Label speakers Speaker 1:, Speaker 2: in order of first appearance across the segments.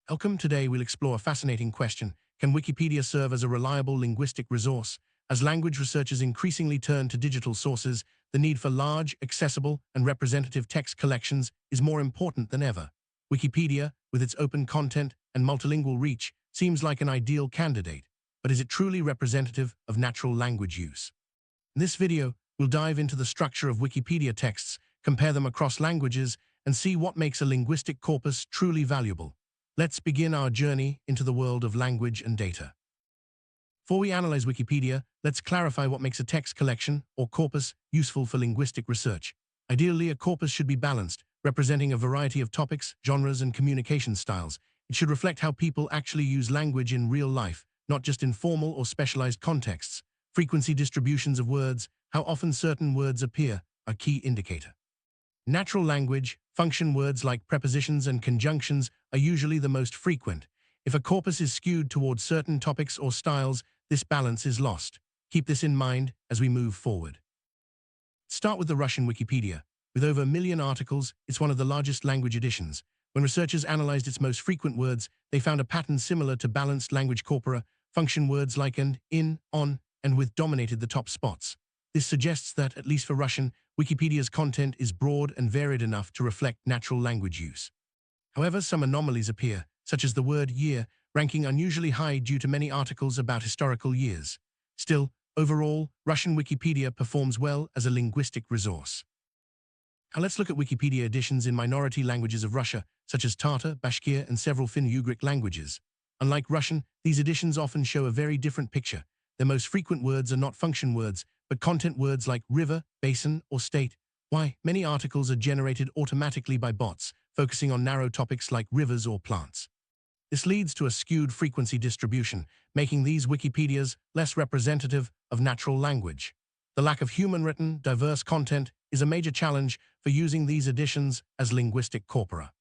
Speaker 1: Welcome. Today we'll explore a fascinating question. Can Wikipedia serve as a reliable linguistic resource? As language researchers increasingly turn to digital sources, the need for large, accessible, and representative text collections is more important than ever. Wikipedia, with its open content and multilingual reach, seems like an ideal candidate. But is it truly representative of natural language use? In this video, we'll dive into the structure of Wikipedia texts, compare them across languages, and see what makes a linguistic corpus truly valuable. Let's begin our journey into the world of language and data. Before we analyze Wikipedia, let's clarify what makes a text collection, or corpus, useful for linguistic research. Ideally, a corpus should be balanced, representing a variety of topics, genres, and communication styles. It should reflect how people actually use language in real life, not just in formal or specialized contexts. Frequency distributions of words, how often certain words appear, are key indicator. Natural language, function words like prepositions and conjunctions are usually the most frequent. If a corpus is skewed towards certain topics or styles, this balance is lost. Keep this in mind as we move forward. Start with the Russian Wikipedia. With over 1 million articles, it's one of the largest language editions. When researchers analyzed its most frequent words, they found a pattern similar to balanced language corpora. Function words like and, in, on, and with dominated the top spots. This suggests that, at least for Russian, Wikipedia's content is broad and varied enough to reflect natural language use. However, some anomalies appear, such as the word year, ranking unusually high due to many articles about historical years. Still, overall, Russian Wikipedia performs well as a linguistic resource. Now let's look at Wikipedia editions in minority languages of Russia, such as Tatar, Bashkir, and several Finno-Ugric languages. Unlike Russian, these editions often show a very different picture. Their most frequent words are not function words, but content words like river, basin, or state. Why? Many articles are generated automatically by bots, focusing on narrow topics like rivers or plants. This leads to a skewed frequency distribution, making these Wikipedias less representative of natural language. The lack of human-written, diverse content is a major challenge for using these editions as linguistic corpora.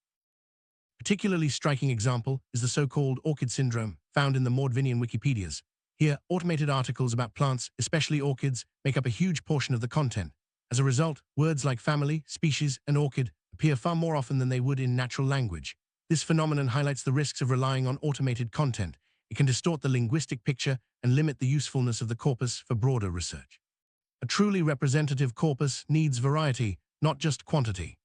Speaker 1: A particularly striking example is the so-called orchid syndrome, found in the Mordvinian Wikipedias. Here, automated articles about plants, especially orchids, make up a huge portion of the content. As a result, words like family, species, and orchid appear far more often than they would in natural language. This phenomenon highlights the risks of relying on automated content. It can distort the linguistic picture and limit the usefulness of the corpus for broader research. A truly representative corpus needs variety, not just quantity.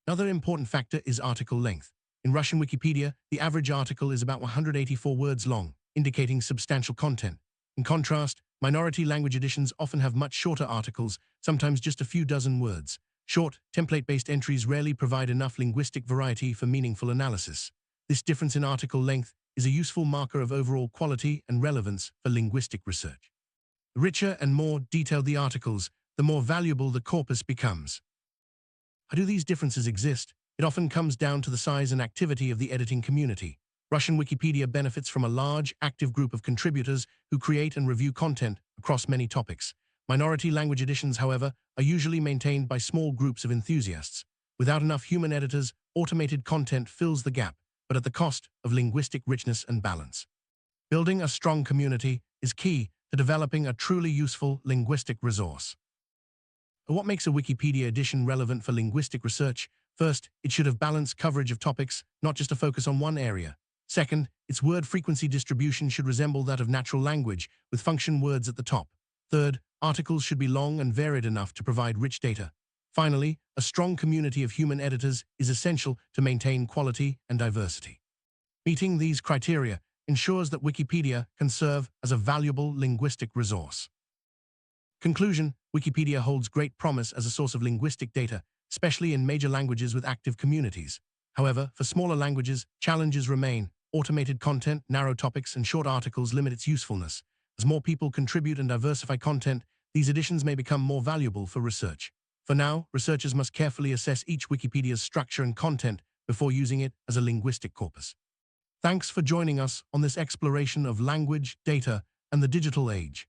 Speaker 1: Another important factor is article length. In Russian Wikipedia, the average article is about 184 words long, indicating substantial content. In contrast, minority language editions often have much shorter articles, sometimes just a few dozen words. Short, template-based entries rarely provide enough linguistic variety for meaningful analysis. This difference in article length is a useful marker of overall quality and relevance for linguistic research. The richer and more detailed the articles, the more valuable the corpus becomes. How do these differences exist? It often comes down to the size and activity of the editing community. Russian Wikipedia benefits from a large, active group of contributors who create and review content across many topics. Minority language editions, however, are usually maintained by small groups of enthusiasts. Without enough human editors, automated content fills the gap, but at the cost of linguistic richness and balance. Building a strong community is key to developing a truly useful linguistic resource. What makes a Wikipedia edition relevant for linguistic research? First, it should have balanced coverage of topics, not just a focus on one area. Second, its word frequency distribution should resemble that of natural language, with function words at the top. Third, articles should be long and varied enough to provide rich data. Finally, a strong community of human editors is essential to maintain quality and diversity. Meeting these criteria ensures that Wikipedia can serve as a valuable linguistic resource. Conclusion: Wikipedia holds great promise as a source of linguistic data, especially in major languages with active communities. However, for smaller languages, challenges remain. Automated content, narrow topics, and short articles limit its usefulness. As more people contribute and diversify content, these editions may become more valuable for research. For now, researchers must carefully assess each Wikipedia's structure and content before using it as a linguistic corpus. Thanks for joining us on this exploration of language, data, and the digital age.